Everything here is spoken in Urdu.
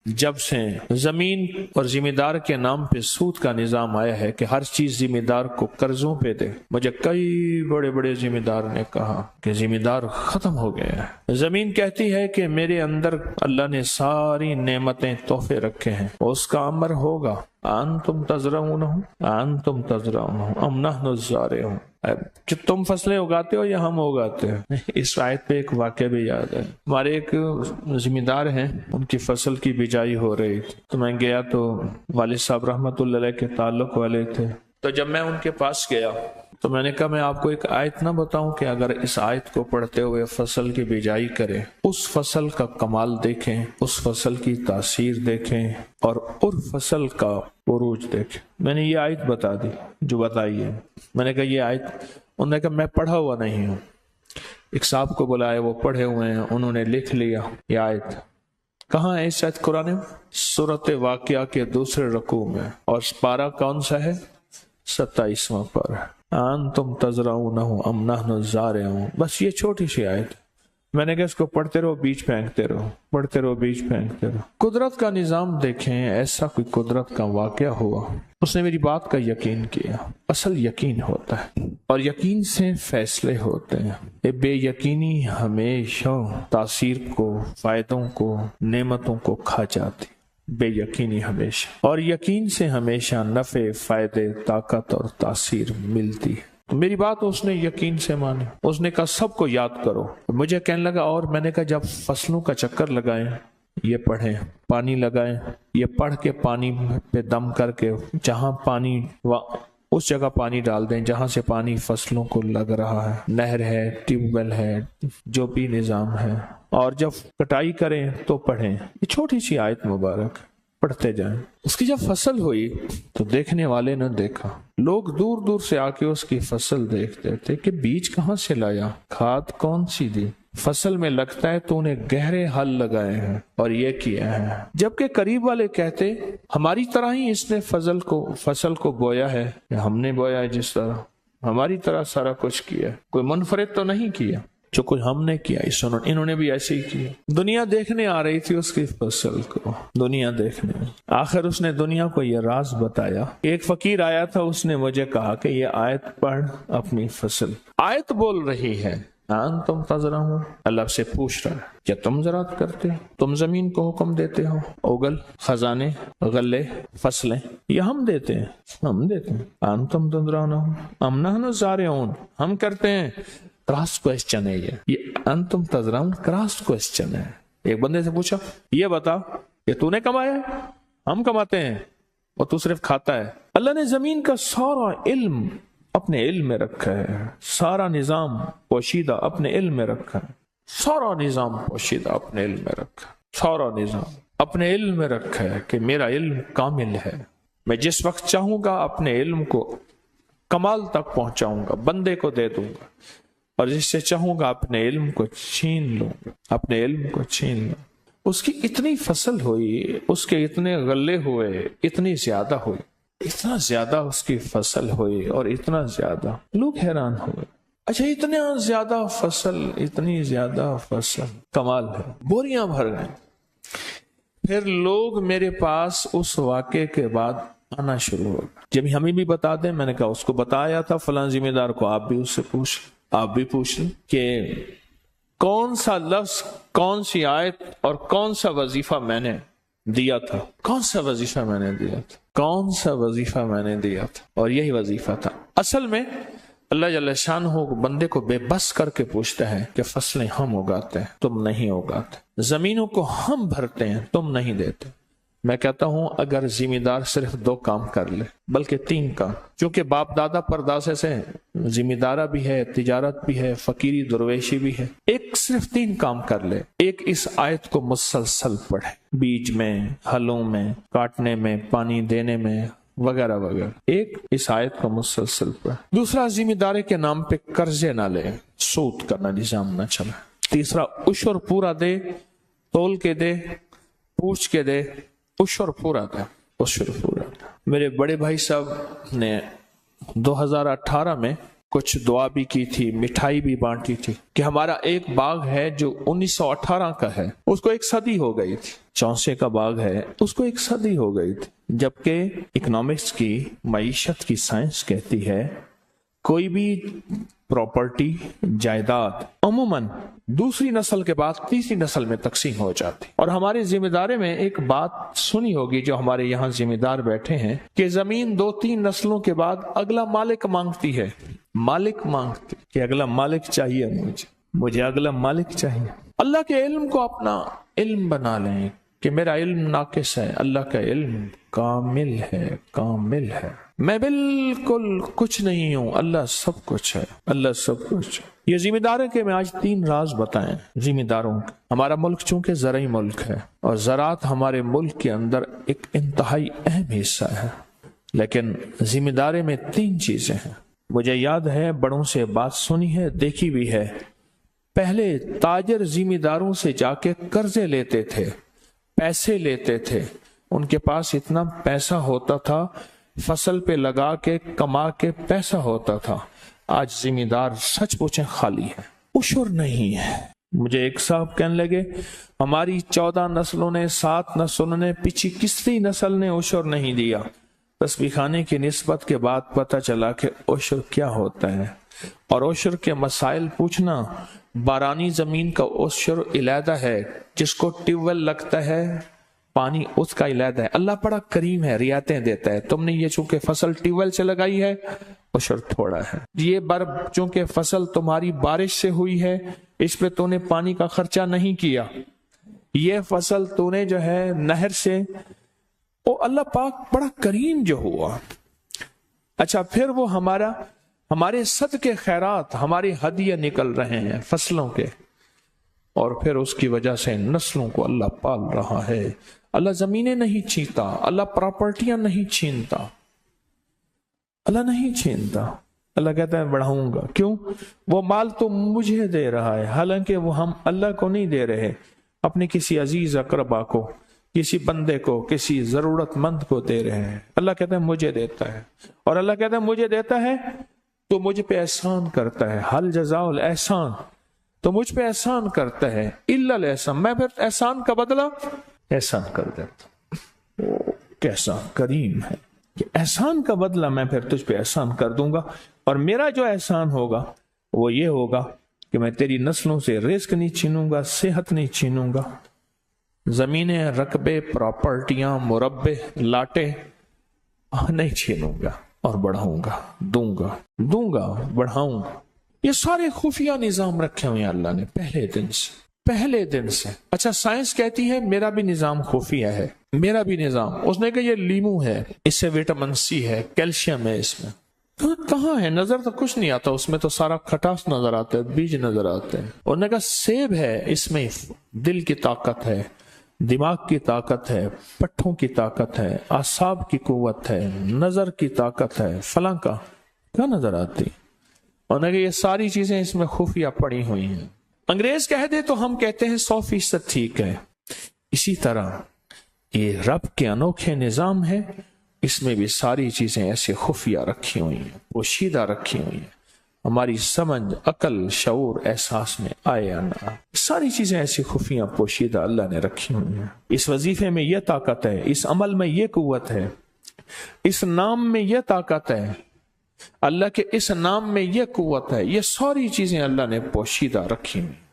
جب سے زمین اور ذمہ دار کے نام پہ سود کا نظام آیا ہے کہ ہر چیز ذمہ دار کو قرضوں پہ دے، مجھے کئی بڑے بڑے ذمہ دار نے کہا کہ ذمہ دار ختم ہو گیا ہے۔ زمین کہتی ہے کہ میرے اندر اللہ نے ساری نعمتیں تحفے رکھے ہیں، اس کا امر ہوگا انتم تزرعونہ انتم تزرعونہ ام نحن الزارعون، کہ تم فصلیں اگاتے ہو یا ہم اگاتے ہیں۔ اس آیت پہ ایک واقعہ بھی یاد ہے، ہمارے ایک ذمہ دار ہیں، ان کی فصل کی بجائی ہو رہی تھی، تو میں گیا تو والد صاحب رحمت اللہ علیہ کے تعلق والے تھے، تو جب میں ان کے پاس گیا تو میں نے کہا میں آپ کو ایک آیت نہ بتاؤں کہ اگر اس آیت کو پڑھتے ہوئے فصل کی بجائی کریں، اس فصل کا کمال دیکھیں، اس فصل کی تاثیر دیکھیں اور فصل کا عروج دیکھیں۔ میں نے یہ آیت بتا دی جو بتائی ہے، میں نے کہا یہ آیت، انہوں نے کہا میں پڑھا ہوا نہیں ہوں۔ ایک صاحب کو بلایا، وہ پڑھے ہوئے ہیں، انہوں نے لکھ لیا یہ آیت۔ کہاں ہے اس آیت قرآن میں؟ سورۃ واقعہ کے دوسرے رکوع میں، اور پارہ کون سا ہے؟ 27واں پارہ۔ انتم تزرعونہ ام نحن الزارعون، بس یہ چھوٹی سی آیت۔ میں نے کہا اس کو پڑھتے رہو، بیج پھینکتے رہو، پڑھتے رہو، بیج پھینکتے رہو۔ قدرت کا نظام دیکھیں، ایسا کوئی قدرت کا واقعہ ہوا، اس نے میری بات کا یقین کیا۔ اصل یقین ہوتا ہے اور یقین سے فیصلے ہوتے ہیں۔ یہ بے یقینی ہمیشہ تاثیر کو، فائدوں کو، نعمتوں کو کھا جاتی، بے یقینی ہمیشہ، اور یقین سے ہمیشہ نفع، فائدے، طاقت اور تاثیر ملتی ہے۔ تو میری بات اس نے یقین سے مانی، اس نے کہا سب کو یاد کرو۔ مجھے کہنے لگا، اور میں نے کہا جب فصلوں کا چکر لگائیں، یہ پڑھیں، پانی لگائیں، یہ پڑھ کے پانی پہ دم کر کے جہاں پانی اس جگہ پانی ڈال دیں جہاں سے پانی فصلوں کو لگ رہا ہے، نہر ہے، ٹیوب ویل ہے، جو بھی نظام ہے، اور جب کٹائی کریں تو پڑھیں۔ یہ چھوٹی سی آیت مبارک پڑھتے جائیں۔ اس کی جب فصل ہوئی تو دیکھنے والے نے دیکھا، لوگ دور دور سے آ کے اس کی فصل دیکھتے تھے کہ بیج کہاں سے لایا، کھاد کون سی دی، فصل میں لگتا ہے تو انہیں گہرے ہل لگائے ہیں اور یہ کیا ہے۔ جبکہ قریب والے کہتے ہماری طرح ہی اس نے فصل کو بویا ہے، ہم نے بویا ہے، جس طرح ہماری طرح سارا کچھ کیا، کوئی منفرد تو نہیں کیا، جو کچھ ہم نے کیا انہوں نے بھی ایسے ہی کیا۔ دنیا دیکھنے آ رہی تھی اس کی فصل کو، دنیا دیکھنے، آخر اس نے دنیا کو یہ راز بتایا۔ ایک فقیر آیا تھا، اس نے مجھے کہا کہ یہ آیت پڑھ اپنی فصل۔ آیت بول رہی ہے انتم تزرعون، اللہ سے پوچھ رہا ہے کیا تم زراعت کرتے ہو؟ تم زمین کو حکم دیتے ہو، اگل، خزانے، غلے، فصلیں یہ ہم دیتے ہیں، ہم دیتے ہیں۔ انتم تزرعون ام نحن الزارعون، ہم کرتے ہیں۔ کراس کوئسچن ہے یہ انتم تزرعون کراس کوئسچن ہے۔ ایک بندے سے پوچھا یہ بتا کہ تو نے کمایا ہے؟ ہم کماتے ہیں اور تو صرف کھاتا ہے۔ اللہ نے زمین کا سارا علم اپنے علم میں رکھا ہے، سارا نظام پوشیدہ اپنے علم میں رکھا ہے، سارا نظام پوشیدہ اپنے علم میں رکھا ہے، سارا نظام اپنے علم میں رکھا ہے کہ میرا علم کامل ہے، میں جس وقت چاہوں گا اپنے علم کو کمال تک پہنچاؤں گا، بندے کو دے دوں گا، اور جس سے چاہوں گا اپنے علم کو چھین لوں گا، اپنے علم کو چھین لوں۔ اس کی اتنی فصل ہوئی، اس کے اتنے غلے ہوئے، اتنی زیادہ ہوئی، اتنا زیادہ اس کی فصل ہوئی، اور اتنا زیادہ لوگ حیران ہوئے۔ اچھا اتنا زیادہ فصل، اتنی زیادہ فصل، کمال ہے، بوریاں بھر گئیں۔ پھر لوگ میرے پاس اس واقعے کے بعد آنا شروع ہو گئے، جب ہمیں بھی بتا دیں۔ میں نے کہا اس کو بتایا تھا فلاں ذمہ دار کو، آپ بھی اس سے پوچھ، آپ بھی پوچھ لیں کہ کون سا لفظ، کون سی آیت اور کون سا وظیفہ میں نے دیا تھا، کون سا وظیفہ میں نے دیا تھا، کون سا وظیفہ میں نے دیا تھا، اور یہی وظیفہ تھا۔ اصل میں اللہ جل شانہ بندے کو بے بس کر کے پوچھتا ہے کہ فصلیں ہم اگاتے ہیں، تم نہیں اگاتے، زمینوں کو ہم بھرتے ہیں، تم نہیں دیتے۔ میں کہتا ہوں اگر ذمہ دار صرف 2 کام کر لے، بلکہ 3 کام، کیونکہ باپ دادا پرداسے سے ذمہ دارہ بھی ہے، تجارت بھی ہے، فقیری درویشی بھی ہے، ایک صرف 3 کام کر لے۔ ایک اس آیت کو مسلسل پڑھے، بیج میں، ہلوں میں، کاٹنے میں، پانی دینے میں، وغیرہ وغیرہ، ایک اس آیت کو مسلسل پڑھے۔ دوسرا، ذمہ داری کے نام پہ قرضے نہ لے، سود کا نظام نہ چلے۔ تیسرا، عشر پورا دے، تول کے دے، پوچھ کے دے، عشر پورا دے، عشر پورا دے۔ میرے بڑے بھائی صاحب نے 2018 میں کچھ دعا بھی کی تھی، مٹھائی بھی بانٹی تھی کہ ہمارا ایک باغ ہے جو 1918 کا ہے، اس کو 1 صدی ہو گئی تھی۔ چونسے کا باغ ہے، اس کو 1 صدی ہو گئی تھی۔ جبکہ اکنامکس کی، معیشت کی سائنس کہتی ہے کوئی بھی پراپرٹی، جائیداد عموماً دوسری نسل کے بعد تیسری نسل میں تقسیم ہو جاتی۔ اور ہمارے ذمہ دارے میں ایک بات سنی ہوگی جو ہمارے یہاں ذمہ دار بیٹھے ہیں کہ زمین 2-3 نسلوں کے بعد اگلا مالک مانگتی ہے، مالک مانگتی کہ اگلا مالک چاہیے، مجھے اگلا مالک چاہیے۔ اللہ کے علم کو اپنا علم بنا لیں کہ میرا علم ناقص ہے، اللہ کا علم کامل ہے، کامل ہے۔ میں بالکل کچھ نہیں ہوں، اللہ سب کچھ ہے، اللہ سب کچھ ہے۔ یہ ذمہ دار ہے کہ میں آج 3 راز بتائیں ذمہ داروں کے۔ ہمارا ملک چونکہ زرعی ملک ہے اور زراعت ہمارے ملک کے اندر ایک انتہائی اہم حصہ ہے، لیکن ذمہ دارے میں 3 چیزیں ہیں۔ مجھے یاد ہے، بڑوں سے بات سنی ہے، دیکھی بھی ہے۔ پہلے تاجر ذمہ داروں سے جا کے قرضے لیتے تھے، پیسے لیتے تھے، ان کے پاس اتنا پیسہ ہوتا تھا، فصل پہ لگا کے کما کے پیسہ ہوتا تھا۔ آج ذمہ دار سچ پوچھیں خالی ہے، عشر نہیں ہے۔ مجھے ایک صاحب کہنے لگے ہماری 14 نسلوں نے، 7 نسلوں نے، پیچھے کسی نسل نے عشر نہیں دیا۔ تسبیح خانے کی نسبت کے بعد پتہ چلا کہ عشر کیا ہوتا ہے، اور عشر کے مسائل پوچھنا۔ بارانی زمین کا عشر علیحدہ ہے، جس کو ٹیوب ویل لگتا ہے پانی اس کا علیحدہ ہے۔ اللہ بڑا کریم ہے، رعایتیں دیتا ہے۔ تم نے یہ چونکہ فصل ٹیوب ویل سے لگائی ہے، عشر تھوڑا ہے۔ یہ چونکہ فصل تمہاری بارش سے ہوئی ہے، اس پہ تو نے پانی کا خرچہ نہیں کیا۔ یہ فصل تو نے جو ہے نہر سے، اللہ پاک بڑا کریم جو ہوا۔ اچھا، پھر وہ ہمارے صدقے خیرات، ہمارے ہدیے نکل رہے ہیں فصلوں کے، اور پھر اس کی وجہ سے نسلوں کو اللہ پال رہا ہے۔ اللہ زمینیں نہیں چھینتا، اللہ پراپرٹیاں نہیں چھینتا، اللہ نہیں چھینتا۔ اللہ کہتا ہے بڑھاؤں گا۔ کیوں؟ وہ مال تو مجھے دے رہا ہے، حالانکہ وہ ہم اللہ کو نہیں دے رہے، اپنے کسی عزیز اقربا کو، کسی بندے کو، کسی ضرورت مند کو دے رہے ہیں۔ اللہ کہتا ہے مجھے دیتا ہے، اور اللہ کہتا ہے مجھے دیتا ہے تو مجھ پہ احسان کرتا ہے۔ حل جزاء الاحسان، تو مجھ پہ احسان کرتا ہے، الا الاحسان، میں پھر احسان کا بدلہ احسان کر دیتا۔ کیسا کریم ہے کہ احسان کا بدلہ میں پھر تجھ پہ احسان کر دوں گا، اور میرا جو احسان ہوگا وہ یہ ہوگا کہ میں تیری نسلوں سے رزق نہیں چھینوں گا، صحت نہیں چھینوں گا، زمینیں، رقبے، پراپرٹیاں، مربے، لاٹے نہیں چھینوں گا، اور بڑھاؤں گا، دوں گا، بڑھاؤں گا۔ یہ سارے خفیہ نظام رکھے ہوئے ہیں اللہ نے پہلے دن سے۔ اچھا، سائنس کہتی ہے میرا بھی نظام خفیہ ہے، میرا بھی نظام۔ اس نے کہا یہ لیمو ہے، اس سے وٹامن سی ہے، کیلشیم ہے اس میں۔ کہاں ہے؟ نظر تو کچھ نہیں آتا، اس میں تو سارا کھٹاس نظر آتا ہے، بیج نظر آتے ہیں۔ انہوں نے کہا سیب ہے، اس میں دل کی طاقت ہے، دماغ کی طاقت ہے، پٹھوں کی طاقت ہے، اعصاب کی قوت ہے، نظر کی طاقت ہے، فلاں کا کیا نظر آتی؟ انہوں نے کہا یہ ساری چیزیں اس میں خفیہ پڑی ہوئی ہیں۔ انگریز کہہ دے تو ہم کہتے ہیں 100% ٹھیک ہے۔ اسی طرح یہ رب کے انوکھے نظام ہے، اس میں بھی ساری چیزیں ایسے خفیہ رکھی ہوئی ہیں، پوشیدہ رکھی ہوئی ہیں۔ ہماری سمجھ، عقل، شعور، احساس میں آئے یا نہ آئے، ساری چیزیں ایسی خفیہ پوشیدہ اللہ نے رکھی ہوئی ہیں۔ اس وظیفے میں یہ طاقت ہے، اس عمل میں یہ قوت ہے، اس نام میں یہ طاقت ہے، اللہ کے اس نام میں یہ قوت ہے، یہ ساری چیزیں اللہ نے پوشیدہ رکھی ہوئی ہیں۔